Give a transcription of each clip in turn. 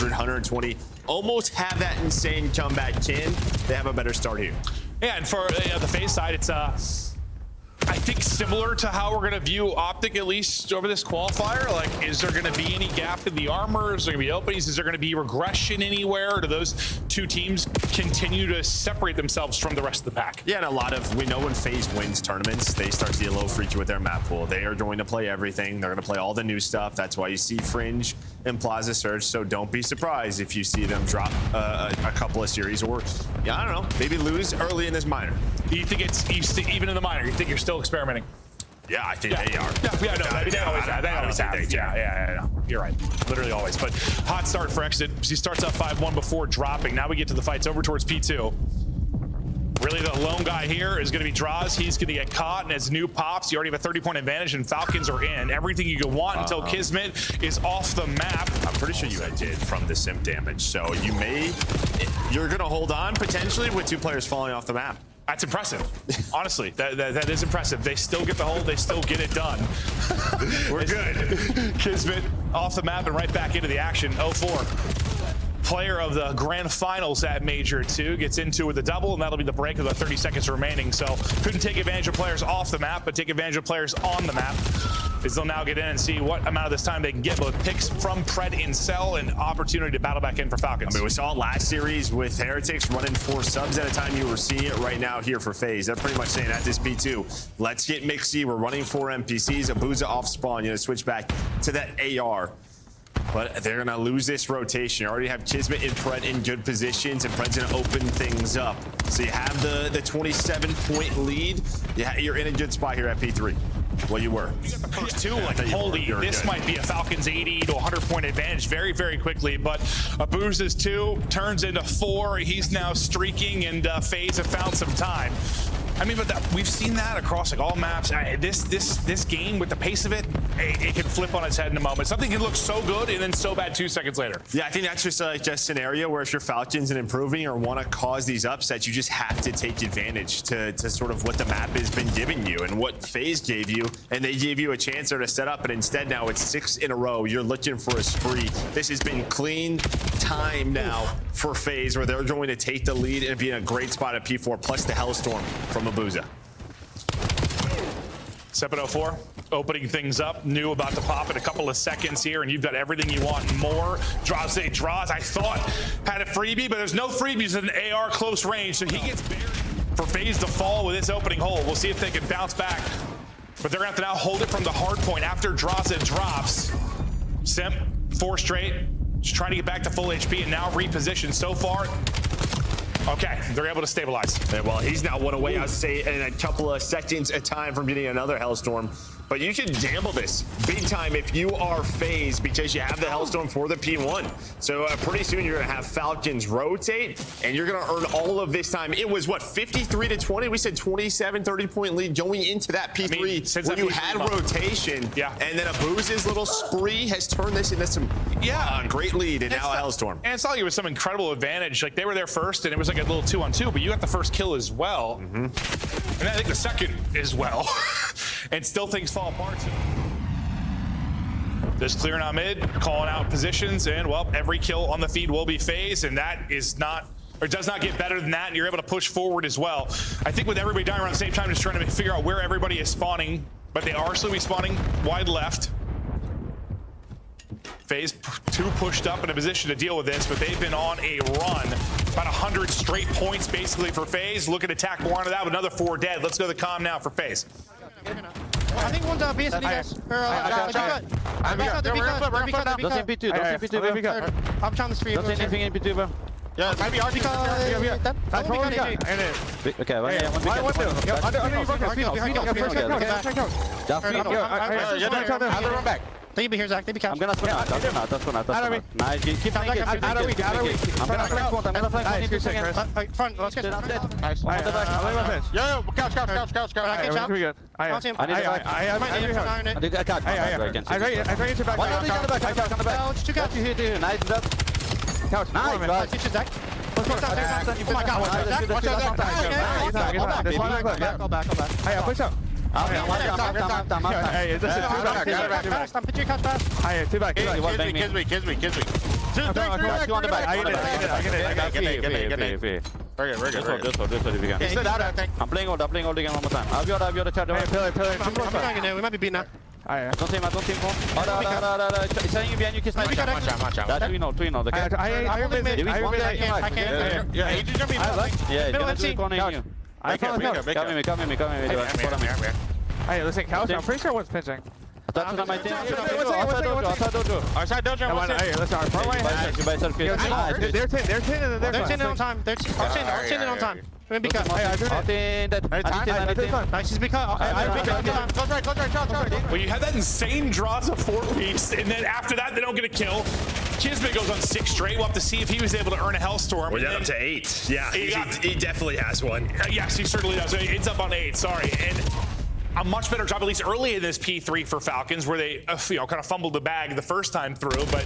100, 120, almost have that insane comeback. Can they have a better start here? Yeah, and for the FaZe side, it's I think similar to how we're gonna view Optic, at least over this qualifier. Like, is there gonna be any gap in the armor? Is there gonna be openings? Is there gonna be regression anywhere? Or do those two teams continue to separate themselves from the rest of the pack? Yeah, and a lot of, we know when FaZe wins tournaments, they start to get a little freaky with their map pool. They are going to play everything. They're gonna play all the new stuff. That's why you see Fringe and Plaza Search. So don't be surprised if you see them drop a couple of series, or, yeah, I don't know, maybe lose early in this minor. Do you think it's even in the minor? You think you're still experimenting? Yeah, I think they are. Yeah, no, I mean, they always have. They always have. Yeah, you're right. Literally always. But hot start for Exnid. He starts up 5-1 before dropping. Now we get to the fights over towards P2. Really, the lone guy here is going to be Drazah. He's going to get caught, and as new pops, you already have a 30-point advantage, and Falcons are in. Everything you can want until KiSMET is off the map. I'm pretty sure you did from the Simp damage, so you're going to hold on potentially with 2 players falling off the map. That's impressive. Honestly, that is impressive. They still get the hold. They still get it done. We're good. KiSMET off the map and right back into the action. 0-4. Player of the grand finals at Major 2 gets into with a double, and that'll be the break with about 30 seconds remaining. So couldn't take advantage of players off the map, but take advantage of players on the map. Is they'll now get in and see what amount of this time they can get, both picks from Pred in Cell and opportunity to battle back in for Falcons. I mean, we saw it last series with Heretics running 4 subs at a time. You were seeing it right now here for FaZe. They're pretty much saying at this P2, let's get Mixy. We're running 4 NPCs. Abuzah off spawn. You know, switch back to that AR. But they're going to lose this rotation. You already have KiSMET and Pred in good positions, and Pred's going to open things up. So you have the 27-point lead. Yeah, you're in a good spot here at P3. Well, you were. You got the first 2, like, holy, this might be a Falcons 80 to 100-point advantage very, very quickly. But Abuzah's 2 turns into 4. He's now streaking, and FaZe have found some time. I mean, but we've seen that across like all maps. This game, with the pace of it, it can flip on its head in a moment. Something can look so good and then so bad 2 seconds later. Yeah, I think that's just a scenario where if you're Falcons and improving or want to cause these upsets, you just have to take advantage to sort of what the map has been giving you and what FaZe gave you, and they gave you a chance there to set up, and instead now it's 6 in a row. You're looking for a spree. This has been clean time now for FaZe, where they're going to take the lead and be in a great spot at P4, plus the Hellstorm from Abuzah. 7:04, opening things up. New about to pop in a couple of seconds here, and you've got everything you want and more. Drazah, I thought had a freebie, but there's no freebies in an AR close range, so he gets buried for FaZe to fall with this opening hole. We'll see if they can bounce back, but they're gonna have to now hold it from the hard point after Drazah drops. Simp, 4 straight, just trying to get back to full HP and now reposition. So far, okay, they're able to stabilize. Yeah, well, he's now 1 away, I'd say, in a couple of seconds at time from getting another Hellstorm. But you should gamble this big time if you are FaZe, because you have the Hellstorm for the P1. So pretty soon you're going to have Falcons rotate, and you're going to earn all of this time. It was, what, 53 to 20? We said 27, 30-point lead going into that P3 when you had rotation. Yeah. And then Abuzah's little spree has turned this into some great lead, and now a Hellstorm. And it's not like it was some incredible advantage. Like, they were there first, and it was like a little 2-on-2, but you got the first kill as well. And I think the second as well. And still things fall apart. Just clearing on mid, calling out positions, and well, every kill on the feed will be FaZe, and that is not, or does not get better than that, and you're able to push forward as well. I think with everybody dying around the same time, just trying to figure out where everybody is spawning, but they are slowly spawning wide left. FaZe 2 pushed up in a position to deal with this, but they've been on a run. About 100 straight points basically for FaZe. Looking to tack more onto that with another 4 dead. Let's go to the comm now for FaZe. I think one's BS and guys. I'm trying to stream. Don't say anything in P2, bro. Yeah, maybe RP. Okay, They be here, Zach. They be I'm gonna spin out. That's one. Nice. Keep flanking. I'm gonna flank one. Front, let's get it. Nice. Yo, couch. I need a couch. Nice. Couch. Nice. Kitchen, Zach. Oh my God, I'll back. Hey, push up. Hey, this is 2 back. I'm pitching couch back. Hey, 2 back. KiSMET. Two on the back. I get it. Very good. Just hold if you can. He's out, I think. I'm playing old again one more time. I'll be on the chat. Pillar. We might be beating now. Don't team phone. It's telling you behind you, KiSMET. That's 3-0, okay? I can't. Yeah, he's gonna be Yeah, Come in. Hey, listen, Couch, I'm pretty sure one's pitching. That's not my team. Outside dojo. Hey, listen, our front line. They're 10 on time. They're 10 on time. Because nice, he's because close right. Well, you had that insane Drazah 4-piece, and then after that, they don't get a kill. KiSMET goes on 6 straight. We'll have to see if he was able to earn a Hellstorm. We're up to 8. Yeah, he definitely has one. Yes, he certainly does. It's up on 8, sorry. And a much better job, at least early in this P3 for Falcons, where they kind of fumbled the bag the first time through, but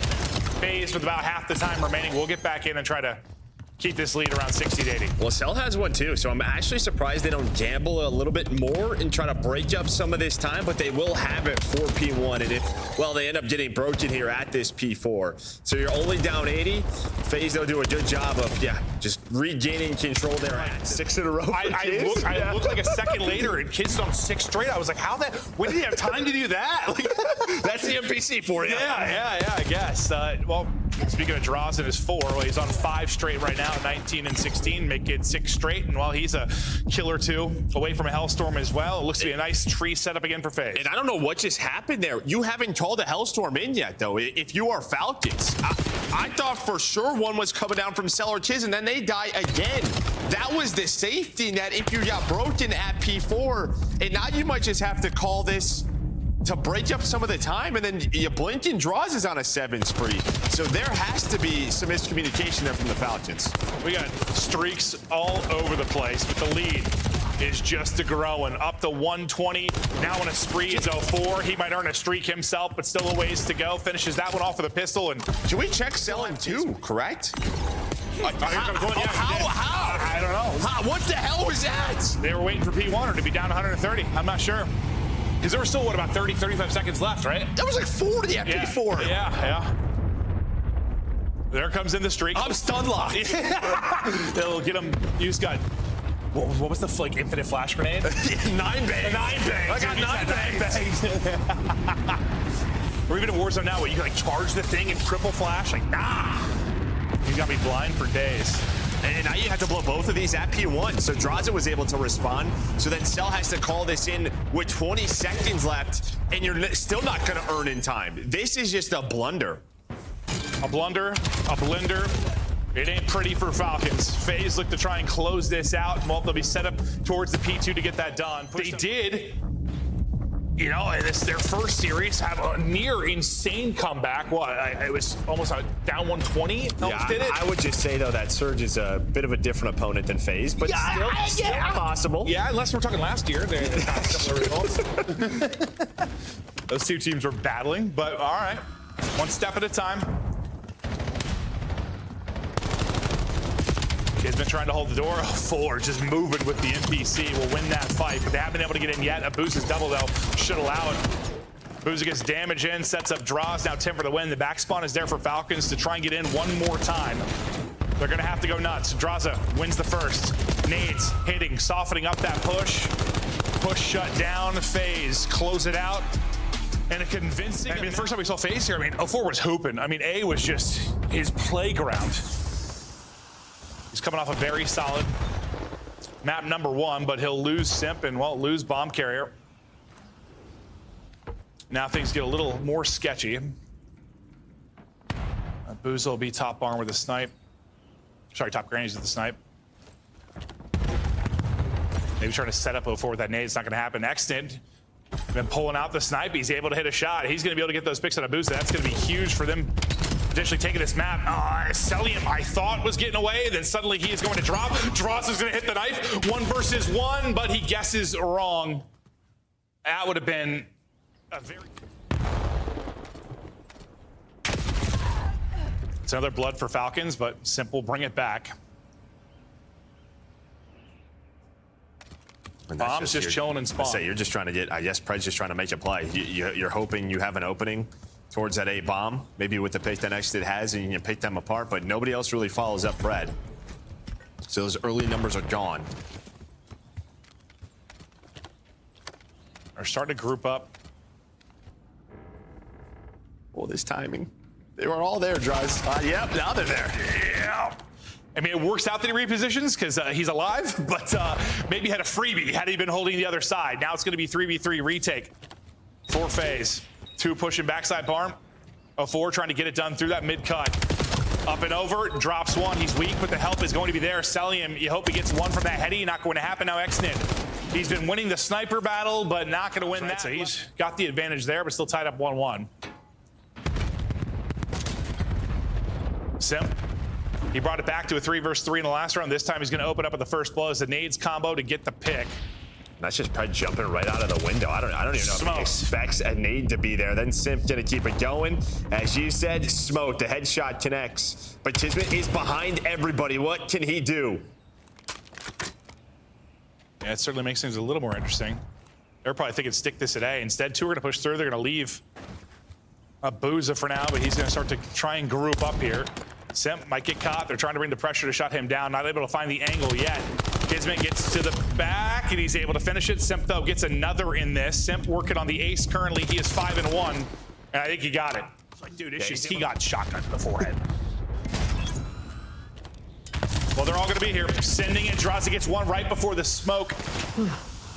FaZe with about half the time remaining will get back in and try to keep this lead around 60 to 80. Well, Cell has one too, so I'm actually surprised they don't gamble a little bit more and try to break up some of this time, but they will have it for P1, and if, well, they end up getting broken here at this P4. So you're only down 80. FaZe, they'll do a good job of, just regaining control there at 6 in a row. I looked like a second later and KiSMET on 6 straight. I was like, when did he have time to do that? That's the NPC for you. Yeah, I guess. Well, speaking of draws in his 4, well, he's on 5 straight right now, 19 and 16, make it 6 straight. And while he's a killer 2 away from a Hellstorm as well, it looks to be a nice tree setup again for FaZe. And I don't know what just happened there. You haven't called a Hellstorm in yet, though. If you are Falcons, I thought for sure one was coming down from Cell or Kiz, and then they die again. That was the safety net if you got broken at P4. And now you might just have to call this to break up some of the time, and then you blink and Drazah is on a 7 spree. So there has to be some miscommunication there from the Falcons. We got streaks all over the place, but the lead is just growing. Up to 120, now on a spree is 04. He might earn a streak himself, but still a ways to go. Finishes that one off with a pistol. And should we check Cellium too, correct? How? I don't know. What the hell was that? They were waiting for P1 to be down 130. I'm not sure. Because there were still, what, about 30, 35 seconds left, right? That was like 40 at P4. Yeah. There comes in the streak. I'm stun locked. They'll get him. You just got, what was the infinite flash grenade? 9 bangs. 9 bangs. I got 9 bangs. We're even in Warzone now where you can charge the thing and triple flash. Nah. You got me blind for days. And now you have to blow both of these at P1. So Drazah was able to respond. So then Cell has to call this in with 20 seconds left, and you're still not going to earn in time. This is just a blunder. A blender. It ain't pretty for Falcons. FaZe look to try and close this out. Well, they'll be set up towards the P2 to get that done. They did. It's their first series, have a near insane comeback. Well, it was almost down 120. Yeah, did it. I would just say, though, that Surge is a bit of a different opponent than FaZe, but still possible. Yeah, unless we're talking last year. They got similar results. Those two teams were battling, but all right. One step at a time. He's been trying to hold the door. 4 just moving with the NPC. Will win that fight, but they haven't been able to get in yet. Abuzah's double, though, should allow it. Abuzah gets damage in, sets up draws. Now 10 for the win. The back spawn is there for Falcons to try and get in one more time. They're going to have to go nuts. Drazah wins the first. Nades hitting, softening up that push. Push shut down. FaZe close it out. And a convincing... the first time we saw FaZe here, 04 was hooping. A was just his playground. He's coming off a very solid map number 1, but he'll lose Simp and, well, lose Bomb Carrier. Now things get a little more sketchy. Abuzah will be top barn with a snipe. Sorry, top grannies with the snipe. Maybe trying to set up 04 with that nade. It's not going to happen. Exnid been pulling out the snipe. He's able to hit a shot. He's going to be able to get those picks on Abuzah. That's going to be huge for them. Potentially taking this map. Cellium, I thought, was getting away. Then suddenly he is going to drop. Drazah's going to hit the knife. 1 versus 1, but he guesses wrong. That would have been a very... It's another blood for Falcons, but Simp will bring it back. Bomb's just chilling in spawn. You're just trying to get, I guess Pred's just trying to make a play. You're hoping you have an opening towards that A bomb, maybe with the pick that Exnid has, and you can pick them apart, but nobody else really follows up Pred. So those early numbers are gone. Are starting to group up. Oh, this timing. They were all there, Drazah. Yep, now they're there. Yeah. I mean, it works out that he repositions because he's alive, but maybe had a freebie had he been holding the other side. Now it's going to be 3v3 retake for FaZe. 2 pushing backside barn. 4 trying to get it done through that mid cut. Up and over, drops 1. He's weak, but the help is going to be there. Cellium, you hope he gets 1 from that heady. Not going to happen now. Exnid. He's been winning the sniper battle, but not going to win that. So he's got the advantage there, but still tied up 1-1. Simp. He brought it back to a 3 versus 3 in the last round. This time he's going to open up at the first blow as the nades combo to get the pick. That's just Pred jumping right out of the window. I don't even know if he expects a nade to be there. Then Simp gonna keep it going. As you said, smoke, the headshot connects. But KiSMET is behind everybody. What can he do? Yeah, it certainly makes things a little more interesting. They're probably thinking stick this at A. Instead, 2 are gonna push through. They're gonna leave Abuzah for now, but he's gonna start to try and group up here. Simp might get caught. They're trying to bring the pressure to shut him down. Not able to find the angle yet. KiSMET gets to the back, and he's able to finish it. Simp, though, gets another in this. Simp working on the ace currently. He is 5-1, and I think he got it. Like, dude, it's just he got shotgun to the forehead. Well, they're all going to be here. Sending it. Drazah gets 1 right before the smoke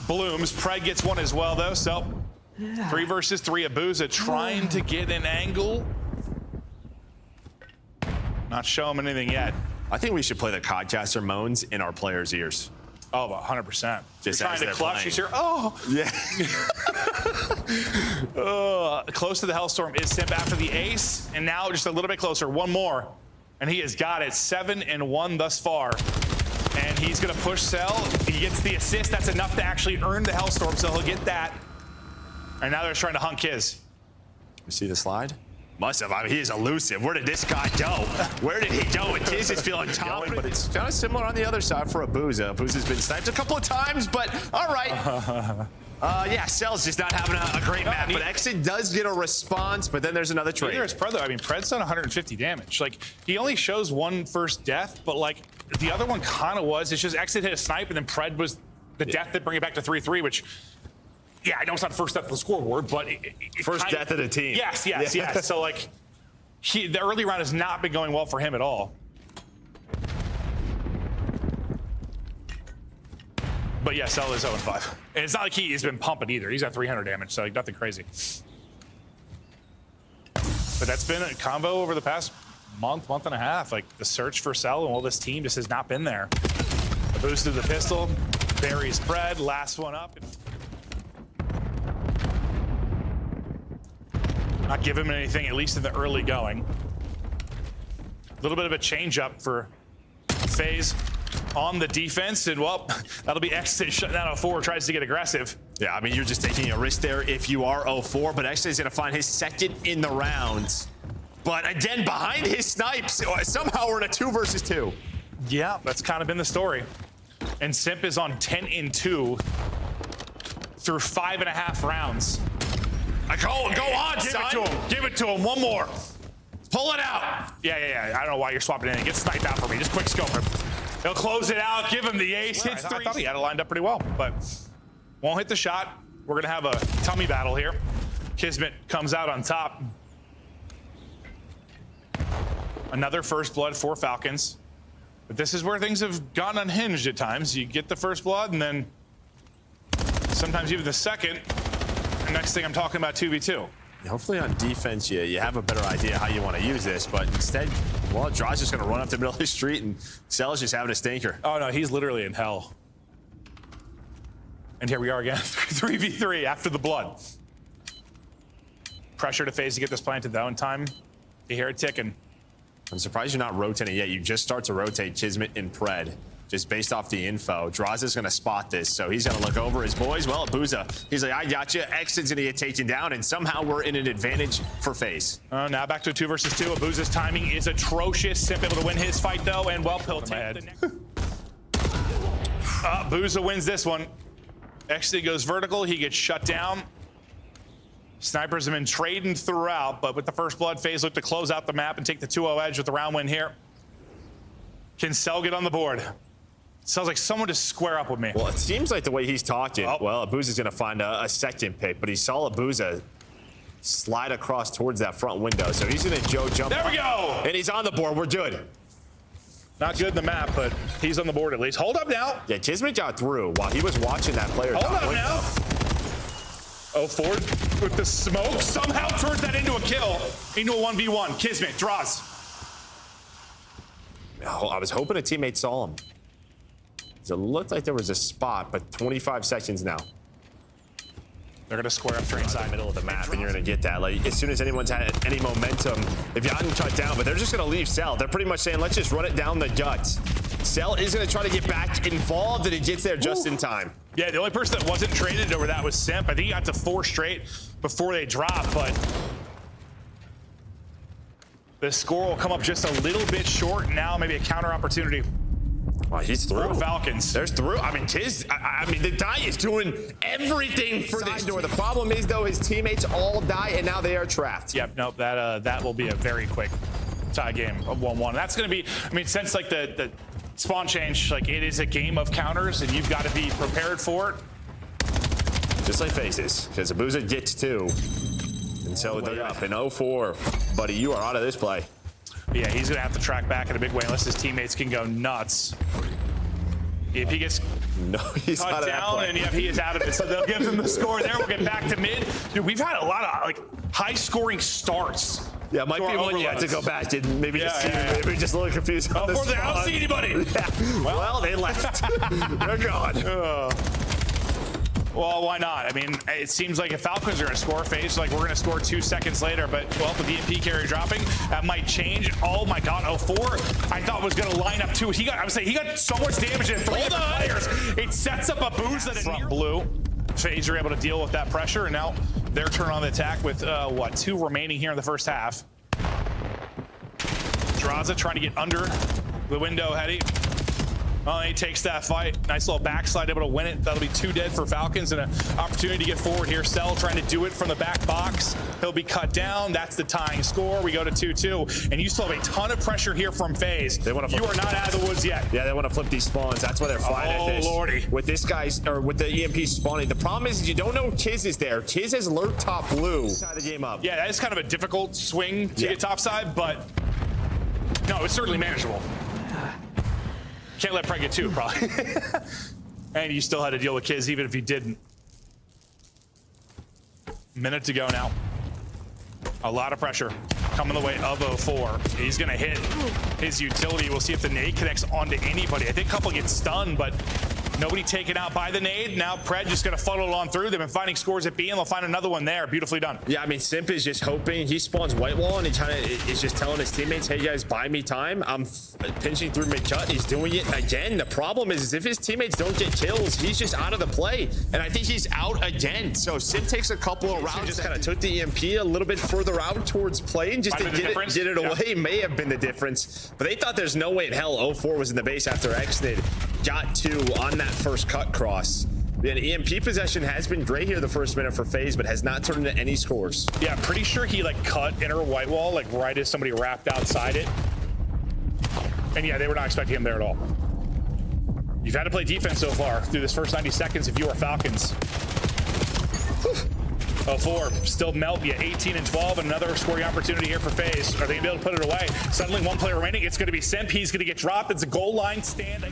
blooms. Pred gets 1 as well, though. So 3 versus 3. Abuzah trying to get an angle. Not show him anything yet. I think we should play the Codcaster moans in our players' ears. Oh, 100%. Just trying to clutch. He's here. Oh. Yeah. Close to the Hellstorm is Simp after the ace, and now just a little bit closer. 1 more, and he has got it. 7-1 thus far. And he's gonna push Cell. He gets the assist. That's enough to actually earn the Hellstorm, so he'll get that. And now they're trying to hunt Kiz. You see the slide? Must have. I mean, he is elusive. Where did this guy go? Where did he go? And Kiz is feeling confident, but it's kind of similar on the other side for Abuzah. Abuzah's been sniped a couple of times, but all right. Yeah, Cell's just not having a great map, but Exnid does get a response, but then there's another trade. Neither is Pred, though. I mean, Pred's done 150 damage. Like, he only shows 1 first death, but, like, the other one kind of was. It's just Exnid hit a snipe, and then Pred was the death that bring it back to 3-3, which... Yeah, I know it's not first death of the scoreboard, but first death of the team. Yes. So like, the early round has not been going well for him at all. But yeah, Cell is 0-5, and it's not like he's been pumping either. He's got 300 damage, so like nothing crazy. But that's been a combo over the past month and a half. Like the search for Cell and all this team just has not been there. A boost to the pistol, buries Pred, last one up. Not give him anything, at least in the early going. A little bit of a change up for FaZe on the defense, and well, that'll be Exnid shutting down 04, tries to get aggressive. Yeah, I mean, you're just taking a risk there if you are 04, but Exnid's gonna find his second in the round. But again, behind his snipes, somehow we're in a 2 versus 2. Yeah, that's kind of been the story. And Simp is on 10-2 through 5.5 rounds. Go on, son. Give it to him. 1 more. Pull it out. Yeah. I don't know why you're swapping in. Get sniped out for me. Just quick scope him. He'll close it out. Give him the ace. Hits 3. I thought he had it lined up pretty well, but won't hit the shot. We're gonna have a tummy battle here. KiSMET comes out on top. Another first blood for Falcons. But this is where things have gotten unhinged at times. You get the first blood, and then sometimes even the second. And next thing I'm talking about 2v2. Hopefully on defense, you have a better idea how you want to use this, but instead, well, Drazah's just going to run up the middle of the street, and Cell's just having a stinker. Oh, no, he's literally in hell. And here we are again, 3v3 after the blood. Pressure to FaZe to get this planted, though, in time. You hear it ticking. I'm surprised you're not rotating yet. You just start to rotate KiSMET and Pred. Just based off the info. Drazah's gonna spot this, so he's gonna look over his boys. Well, Abuzah, he's like, I got you. Exnid's gonna get taken down, and somehow we're in an advantage for FaZe. Now back to a 2 versus 2. Abuzah's timing is atrocious. Simp able to win his fight, though, and well, he'll take the next. Abuzah wins this one. Exnid goes vertical. He gets shut down. Snipers have been trading throughout, but with the first blood, FaZe look to close out the map and take the 2-0 edge with the round win here. Can Cell get on the board? Sounds like someone to square up with me. Well, it seems like the way he's talking, well, Abuzah's going to find a second pick, but he saw Abuzah slide across towards that front window, so he's going to jump. There we go! And he's on the board. We're good. Not good in the map, but he's on the board at least. Hold up now. Yeah, KiSMET got through while he was watching that player. Hold up now. Oh, Ford with the smoke somehow turns that into a kill, into a 1v1. KiSMET draws. Oh, I was hoping a teammate saw him. It looked like there was a spot, but 25 seconds now. They're gonna square up train side, middle of the map, and you're gonna get that. Like, as soon as anyone's had any momentum, if you hadn't cut down, but they're just gonna leave Cell. They're pretty much saying, let's just run it down the guts. Cell is gonna try to get back involved, and he gets there just in time. Yeah, the only person that wasn't traded over that was Simp. I think he got to 4 straight before they dropped, but the score will come up just a little bit short. Now maybe a counter opportunity. Oh, he's through. For Falcons. There's through. I mean, I mean, the die is doing everything for this door. The problem is, though, his teammates all die, and now they are trapped. Yep, nope, that will be a very quick tie game of 1-1. That's going to be, I mean, since like the spawn change, like it is a game of counters, and you've got to be prepared for it. Just like FaZe's, because Abuzah gets 2. And so they're up in 0-4. Buddy, you are out of this play. Yeah, he's going to have to track back in a big way unless his teammates can go nuts. If he gets he's cut out of down, and yeah, he is out of it. So they'll give him the score there. We'll get back to mid. Dude, we've had a lot of like high-scoring starts. Yeah, it might be one you have to go back and maybe just see. Maybe just a little confused on this. I don't see anybody. Yeah. Well, they left. They're gone. Well, why not? I mean, it seems like if Falcons are going to score, FaZe, like we're going to score 2 seconds later, but well, with the EMP carry dropping, that might change. Oh my God, 0-4, I thought was going to line up too. I would say he got so much damage in 3 players. It sets up Abuzah front blue. FaZe are able to deal with that pressure, and now their turn on the attack with, what, 2 remaining here in the first half. Drazah trying to get under the window, Hetty. Well, he takes that fight. Nice little backslide, able to win it. That'll be 2 dead for Falcons and an opportunity to get forward here. Cell trying to do it from the back box. He'll be cut down. That's the tying score. We go to 2-2. And you still have a ton of pressure here from FaZe. You are not out of the woods yet. Yeah, they want to flip these spawns. That's why they're flying at this. Oh, Lordy. With this guy's, or with the EMP spawning. The problem is you don't know Kiz is there. Kiz has lurked top blue. Tie the game up. Yeah, that is kind of a difficult swing to get topside, but no, it's certainly manageable. Can't let Preg get 2, probably. And you still had to deal with Kiz even if you didn't. Minute to go now. A lot of pressure coming the way of 0-4. He's gonna hit his utility. We'll see if the nade connects onto anybody. I think a couple get stunned, but nobody taken out by the nade. Now Pred just gonna funnel it on through. They've been finding scores at B, and they'll find another one there. Beautifully done. Yeah, I mean, Simp is just hoping. He spawns white wall, and he kind of is just telling his teammates, hey guys, buy me time. I'm pinching through mid-cut. He's doing it again. The problem is if his teammates don't get kills, he's just out of the play. And I think he's out again. So Simp takes a couple of rounds. He just kind of took the EMP a little bit further out towards play, and just to get it away may have been the difference. But they thought there's no way in hell 0-4 was in the base after Exnid got 2 on that first cut cross. The EMP possession has been great here the first minute for FaZe, but has not turned into any scores. Yeah, I'm pretty sure he like cut inner white wall like right as somebody wrapped outside it. And yeah, they were not expecting him there at all. You've had to play defense so far through this first 90 seconds if you are Falcons. 0-4, still melt, yeah, 18 and 12, another scoring opportunity here for FaZe. Are they gonna be able to put it away? Suddenly 1 player remaining, it's gonna be Simp, he's gonna get dropped, it's a goal line stand.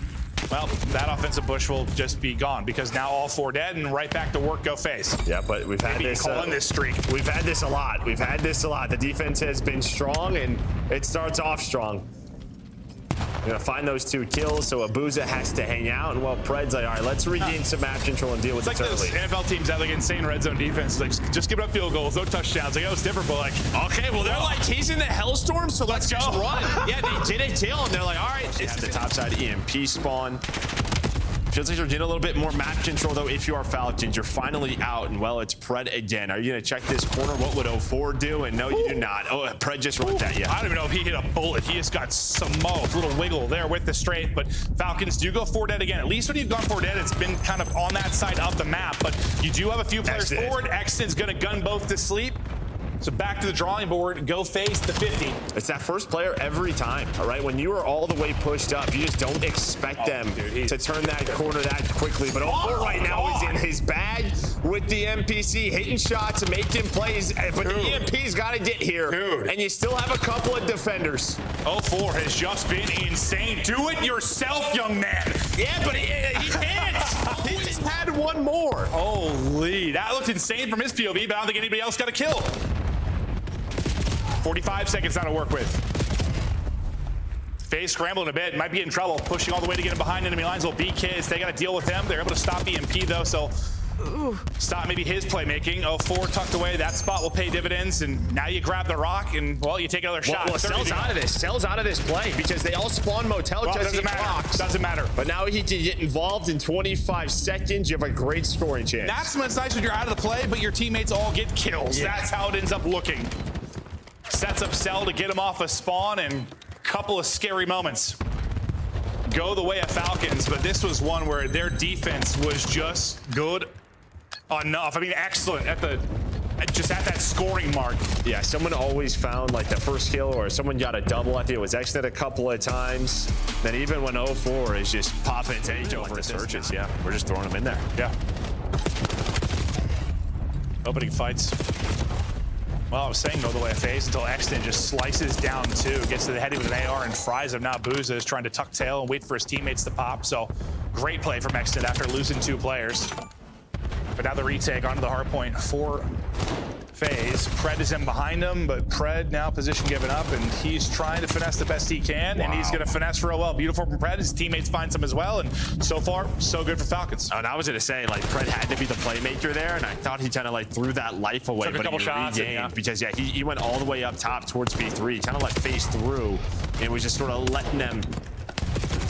Well, that offensive push will just be gone because now all 4 dead and right back to work go FaZe. Yeah, but we've had this calling this streak. We've had this a lot. We've had this a lot. The defense has been strong, and it starts off strong. We're gonna find those 2 kills, so Abuzah has to hang out, and well, Pred's like, all right, let's regain some map control and deal with it. It's like those NFL teams that like insane red zone defense. Like, just give up field goals, no touchdowns. Like, oh, it's different, but like, okay, well, they're like, he's in the hellstorm, so let's just run. Yeah, they did a kill, and they're like, all right, it's the topside EMP spawn. Feels like you're getting a little bit more map control, though. If you are Falcons, you're finally out, and well, it's Pred again. Are you going to check this corner? What would 04 do? And no, you do not. Oh, Pred just wrote that, yeah. I don't even know if he hit a bullet. He just got some little wiggle there with the strafe, but Falcons do go 4 dead again. At least when you've gone 4 dead, it's been kind of on that side of the map, but you do have a few players forward. Exnid's going to gun both to sleep. So back to the drawing board, go FaZe the 50. It's that first player every time, all right? When you are all the way pushed up, you just don't expect them to turn that corner that quickly. But 04 right now is in his bag with the MPC, hitting shots and making plays. But the EMP's got to get here. And you still have a couple of defenders. 04 has just been insane. Do it yourself, young man. Yeah, but he can't. He just had one more. Holy, that looked insane from his POV, but I don't think anybody else got a kill. 45 seconds now to work with. FaZe scrambling a bit, might be in trouble, pushing all the way to get him behind enemy lines. Will be kids. They got to deal with them. They're able to stop EMP though, so stop maybe his playmaking. 04 tucked away. That spot will pay dividends, and now you grab the rock and well, you take another shot. Well, Cell's out of this. Cell's out of this play because they all spawn motel because he blocks. Doesn't matter. But now he can get involved in 25 seconds. You have a great scoring chance. That's when it's nice when you're out of the play, but your teammates all get kills. Yeah. That's how it ends up looking. Sets up Cell to get him off a spawn, and a couple of scary moments go the way of Falcons, but this was one where their defense was just good enough. I mean, excellent at that scoring mark. Yeah, someone always found like the first kill, or someone got a double. I think it was Exnid a couple of times. Then even when 04 is just popping take over like searches, yeah, we're just throwing them in there. Yeah. Opening fights. Well, I was saying go the way of FaZe until Exnid just slices down 2, gets to the heady with an AR and fries him. Now Abuzah is trying to tuck tail and wait for his teammates to pop. So great play from Exnid after losing 2 players. But now the retake onto the hardpoint for FaZe. Pred is in behind him, but Pred now position given up, and he's trying to finesse the best he can, and he's going to finesse real well. Beautiful from Pred. His teammates find some as well, and so far, so good for Falcons. Oh, and I was going to say, like, Pred had to be the playmaker there, and I thought he kind of like threw that life away, but he regained because yeah, he went all the way up top towards P3, kind of let FaZe through, and was just sort of letting them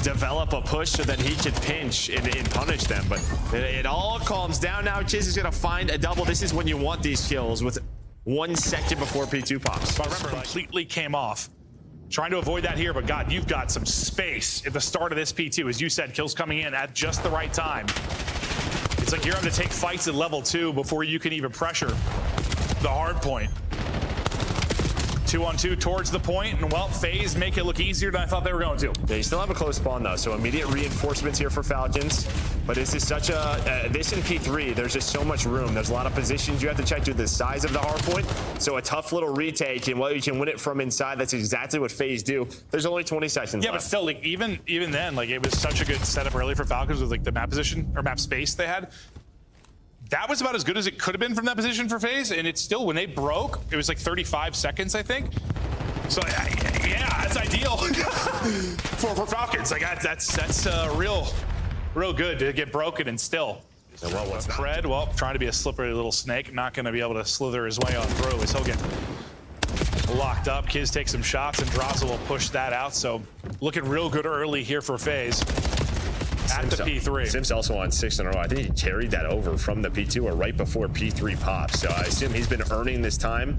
develop a push so that he could pinch and punish them. But it all calms down now. Kiz is going to find a double. This is when you want these kills with 1 second before P2 pops. But remember, completely came off. Trying to avoid that here, but God, you've got some space at the start of this P2. As you said, kills coming in at just the right time. It's like you're having to take fights at level 2 before you can even pressure the hard point. 2-on-2 towards the point, and well, FaZe make it look easier than I thought they were going to. They still have a close spawn though, so immediate reinforcements here for Falcons. But this is such a, this in P3, there's just so much room. There's a lot of positions you have to check to the size of the hard point. So a tough little retake, and well, you can win it from inside. That's exactly what FaZe do. There's only 20 seconds left. But still, like even then, like it was such a good setup early for Falcons with like the map position or map space they had. That was about as good as it could have been from that position for FaZe, and it's still, when they broke, it was like 35 seconds, I think. So yeah, that's ideal for Falcons. Like that's real good to get broken and still. Well, what's Pred, well, trying to be a slippery little snake, not going to be able to slither his way on through, as he'll get locked up. Kiz takes some shots, and Drazah will push that out. So looking real good early here for FaZe. At the P3. Simp's also on 6 in a row. I think he carried that over from the P2 or right before P3 pops. So I assume he's been earning this time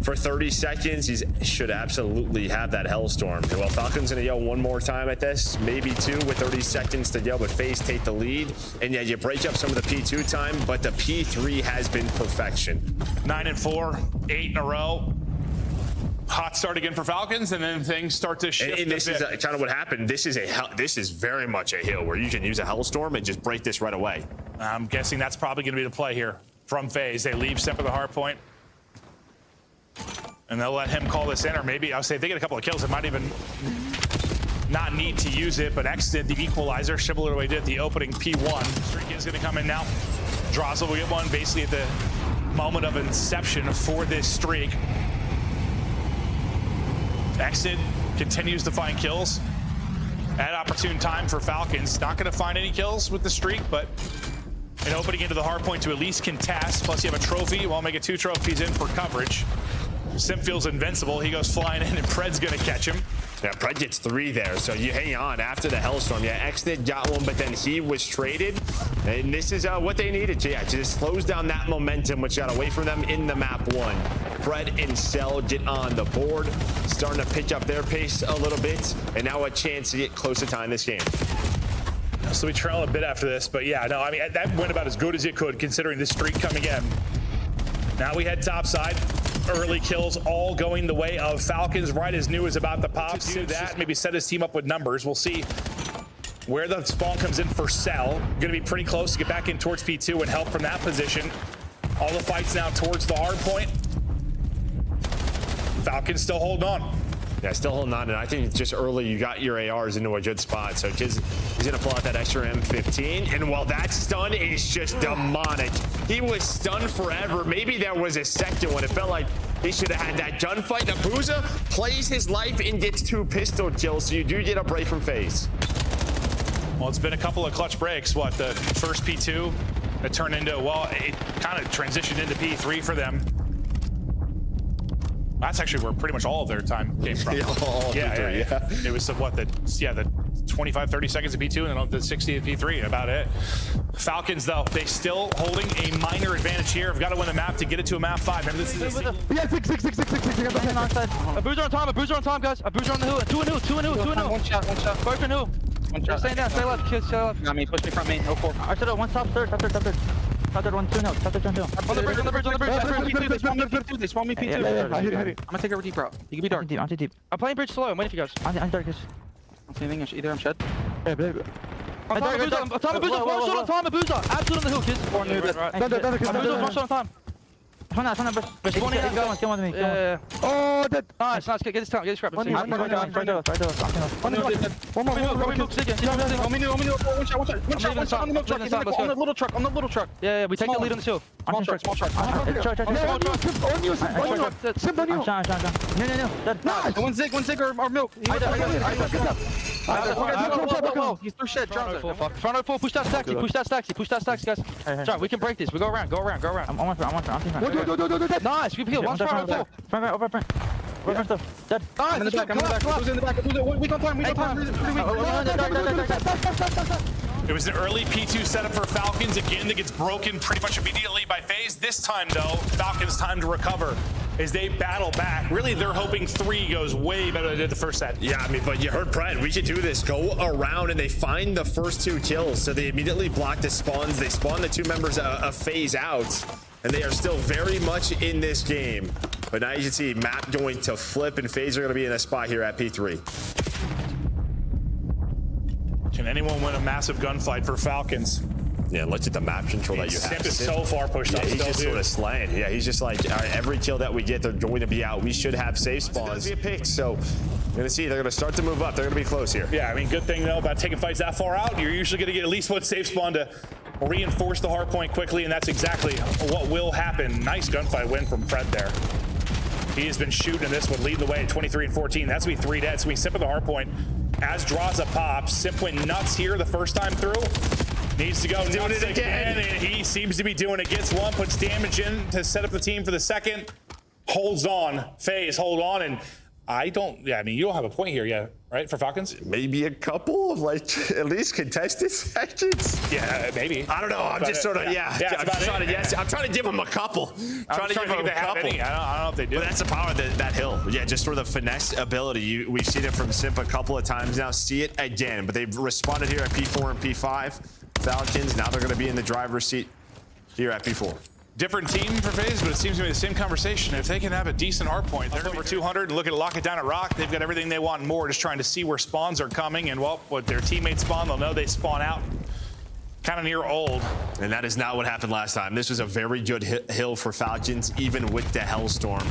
for 30 seconds. He should absolutely have that Hellstorm. Well, Falcons gonna yell one more time at this, maybe 2 with 30 seconds to yell, but FaZe take the lead. And yeah, you break up some of the P2 time, but the P3 has been perfection. 9 and 4, 8 in a row. Hot start again for Falcons, and then things start to shift. And this is kind of what happened. This is very much a hill where you can use a Hellstorm and just break this right away. I'm guessing that's probably going to be the play here from FaZe. They leave Simp at the hard point, and they'll let him call this in, or maybe I'll say if they get a couple of kills, it might even not need to use it. But Exnid, the equalizer, similar to what he did the opening P1. Streak is going to come in now. Drazah will get one basically at the moment of inception for this streak. Exnid continues to find kills at opportune time for Falcons. Not going to find any kills with the streak, but an opening into the hard point to at least contest. Plus you have a trophy. Well, make it 2 trophies in for coverage. Simp feels invincible. He goes flying in, and Pred's going to catch him. Yeah, Pred gets 3 there, so you hang on after the Hellstorm. Yeah, Exnid got 1, but then he was traded, and this is what they needed. Yeah, just slows down that momentum, which got away from them in the map 1. Pred and Cell get on the board, starting to pick up their pace a little bit, and now a chance to get close to tying this game. So we trail a bit after this, but yeah, no, I mean, that went about as good as it could, considering this streak coming in. Now we head topside. Early kills all going the way of Falcons. Right as new is about to pop. Do that, maybe set his team up with numbers. We'll see where the spawn comes in for Cell. Gonna be pretty close to get back in towards P2 and help from that position. All the fights now towards the hard point. Falcons still holding on. Yeah, still holding on, and I think just early you got your ARs into a good spot. So he's gonna pull out that extra M15, and while that stun is just demonic, he was stunned forever. Maybe there was a second one. It felt like he should have had that gunfight. Abuzah plays his life and gets 2 pistol kills, so you do get a break from FaZe. Well, it's been a couple of clutch breaks. What, the first P2 that turned into, well, it kind of transitioned into P3 for them. That's actually where pretty much all of their time came from. Yeah. It was the 25, 30 seconds of P2 and then the 60 of P3, about it. Falcons, though, they still holding a minor advantage here. Have got to win the map to get it to a map 5. Remember, this is a single... Yeah, 6. Abuzah on time, guys. Abuzah on the hill. 2 and hill. One shot. Both in hill. One shot. Stay down, stay left, kids, stay left. Got me, push me from me. No four. I said it, 1 top third. Top third, 1, 2 hill. Top third, 2 hill. On the bridge. They spawn me P2. I hit it. I'm gonna take over deep route. You can be dark. I'm too deep. I'm playing bridge slow. I'm waiting for you guys. I'm dark, guys. I'm seeing anything. Either I'm shed. Yeah, baby. Time Abuzah. 1 shot on time, Abuzah. Absolute on the hill, kids. Abuzah, 1 shot on time. Turn that, bridge. Kill one with me. Yeah. Oh, dead. Nice. Get this time, get this scrap. One more. On the little truck. Yeah, we take the lead on the hill. Small truck. Simp on you. No. Nice. One zig or milk. He's through shed. Front of 4, push that stacks, guys. John, we can break this. We go around. I'm on. Nice, we heal. 1 front of 4. Front. Dead. I'm in the back. Who's in the back? We got time. It was an early P2 setup for Falcons, again, that gets broken pretty much immediately by FaZe. This time, though, Falcons time to recover as they battle back. Really, they're hoping 3 goes way better than they did the first set. Yeah, I mean, but you heard Pred, we should do this. Go around and they find the first 2 kills. So they immediately block the spawns. They spawn the 2 members of FaZe out. And they are still very much in this game. But now you can see map going to flip, and FaZe are going to be in a spot here at P3. Can anyone win a massive gunfight for Falcons? Yeah, look at the map control that you have. Simp is so far pushed up. He's just sort of slaying. Yeah, he's just like, all right, every kill that we get, they're going to be out. We should have safe spawns. Be a pick, so you're going to see they're going to start to move up. They're going to be close here. Yeah, I mean, good thing, though, about taking fights that far out. You're usually going to get at least 1 safe spawn to reinforce the hard point quickly, and that's exactly what will happen. Nice gunfight win from Pred there. He has been shooting this one, leading the way at 23 and 14. That's going to be 3 dead. So we Simp at the hard point. As Drazah pops, Simp went nuts here the first time through. Needs to go doing it again, and he seems to be doing it. Gets 1, puts damage in to set up the team for the second. Holds on. FaZe, hold on, and I mean, you don't have a point here yet, right, for Falcons? Maybe a couple of, like, at least contested sections. Yeah, maybe. I don't know. I'm just sort of, I'm trying to give them a couple. I don't know if they do. But that's the power of that hill. Yeah, just sort of the finesse ability. We've seen it from Simp a couple of times now. See it again. But they've responded here at P4 and P5. Falcons, now they're going to be in the driver's seat here at P4. Different team for FaZe, but it seems to be the same conversation. If they can have a decent hard point, they're over 200 and look at lock it down at Rock. They've got everything they want and more, just trying to see where spawns are coming. And, well, what their teammates spawn, they'll know they spawn out kind of near old. And that is not what happened last time. This was a very good hill for Falcons, even with the Hellstorm.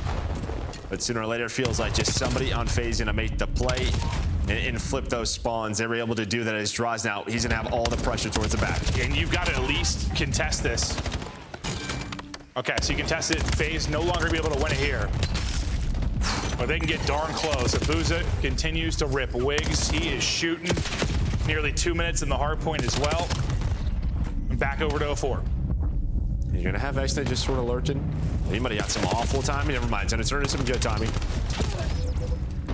But sooner or later, it feels like just somebody on FaZe going to make the play and flip those spawns. They were able to do that as Drazah now. He's going to have all the pressure towards the back. And you've got to at least contest this. Okay, so you contest it. FaZe no longer be able to win it here. But they can get darn close. Abuzah continues to rip wigs. He is shooting nearly 2 minutes in the hard point as well. And back over to 04. You're going to have Exnid just sort of lurking. He might have got some awful timing. Never mind. It's going to turn into some good timing.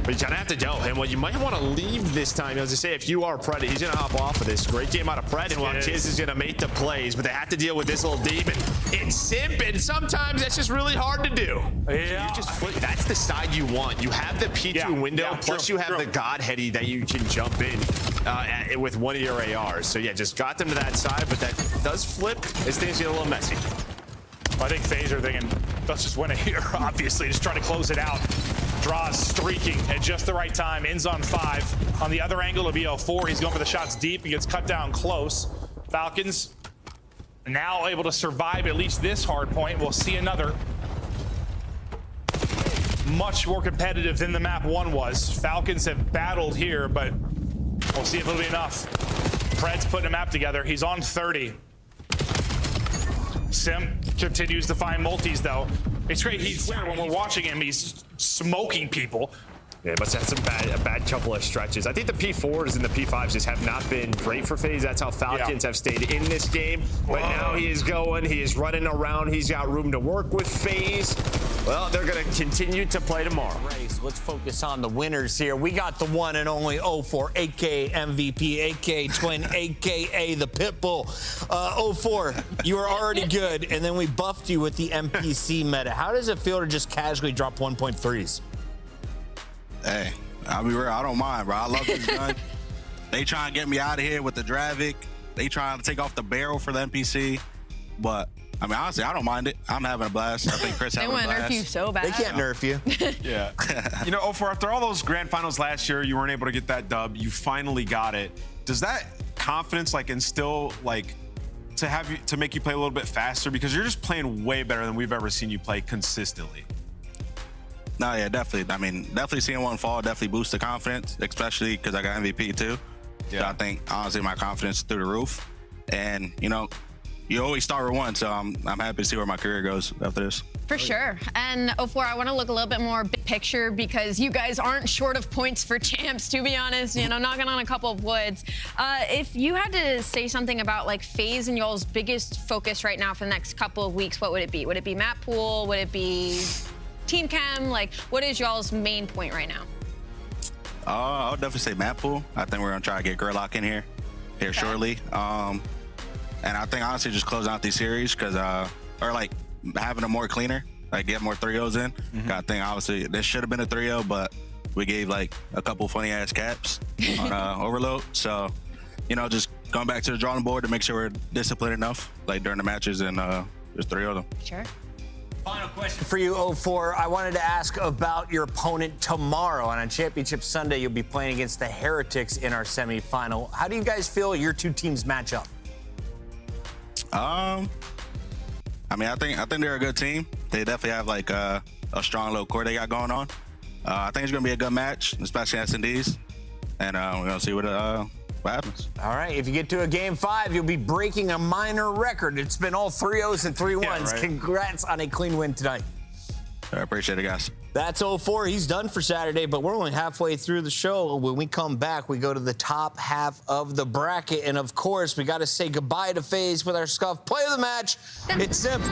But you kind of have to go. And what you might want to leave this time, as I say, if you are Pred, he's going to hop off of this. Great game out of Pred, and while Chiz is going to make the plays, but they have to deal with this little demon. It's Simp, and sometimes that's just really hard to do. Yeah. You just flip. That's the side you want. You have the P2 window, plus you have the God Heady that you can jump in with one of your ARs. So yeah, just got them to that side, but that does flip as things get a little messy. I think FaZe are thinking, let's just win it here, obviously. Just trying to close it out. Drazah streaking at just the right time. Ends on 5. On the other angle of EL4, he's going for the shots deep. He gets cut down close. Falcons now able to survive at least this hard point. We'll see another. Much more competitive than the map 1 was. Falcons have battled here, but we'll see if it'll be enough. Pred's putting a map together. He's on 30. Simp continues to find multis, though. It's great. When we're watching him, he's smoking people. Yeah, but that's a bad couple of stretches. I think the P4s and the P5s just have not been great for FaZe. That's how Falcons have stayed in this game. But now he is going. He is running around. He's got room to work with FaZe. Well, they're going to continue to play tomorrow. Race. Let's focus on the winners here. We got the one and only 04, aka MVP, aka Twin, aka the Pitbull. 04, you were already good, and then we buffed you with the NPC meta. How does it feel to just casually drop 1.3s? Hey, I'll be real. I don't mind, bro. I love this gun. They try and get me out of here with the Dravik. They trying to take off the barrel for the NPC. But, I mean, honestly, I don't mind it. I'm having a blast. I think Chris having a blast. They want to nerf you so bad. They can't nerf you. Yeah. You know, 04, after all those grand finals last year, you weren't able to get that dub. You finally got it. Does that confidence, like, instill, like, to make you play a little bit faster? Because you're just playing way better than we've ever seen you play consistently. No, yeah, definitely. I mean, definitely seeing one fall definitely boosts the confidence, especially because I got MVP too. Yeah. So I think, honestly, my confidence is through the roof. And, you know, you always start with one, so I'm happy to see where my career goes after this. For sure. And 04, I want to look a little bit more big picture because you guys aren't short of points for champs, to be honest, you know, knocking on a couple of woods. If you had to say something about like FaZe and y'all's biggest focus right now for the next couple of weeks, what would it be? Would it be map pool? Would it be team chem? Like, what is y'all's main point right now? I would definitely say map pool. I think we're gonna try to get Gurlock in here shortly. And I think honestly just closing out these series because or like having a more cleaner, like get more 3-0s in. I think obviously this should have been a 3-0, but we gave like a couple funny ass caps on overload. So, you know, just going back to the drawing board to make sure we're disciplined enough, like during the matches, and just 3-0 them. Sure. Final question for you, 04. I wanted to ask about your opponent tomorrow. And on Championship Sunday, you'll be playing against the Heretics in our semifinal. How do you guys feel your two teams match up? I mean, I think they're a good team. They definitely have like a strong little core they got going on. I think it's gonna be a good match, especially S&Ds. And we're gonna see what happens. All right, if you get to a game 5, you'll be breaking a minor record. It's been all 3-0s and 3-1s. Yeah, right. Congrats on a clean win tonight. I appreciate it, guys. That's 04. He's done for Saturday, but we're only halfway through the show. When we come back, we go to the top half of the bracket. And of course, we got to say goodbye to FaZe with our scuff play of the match. It's Simp.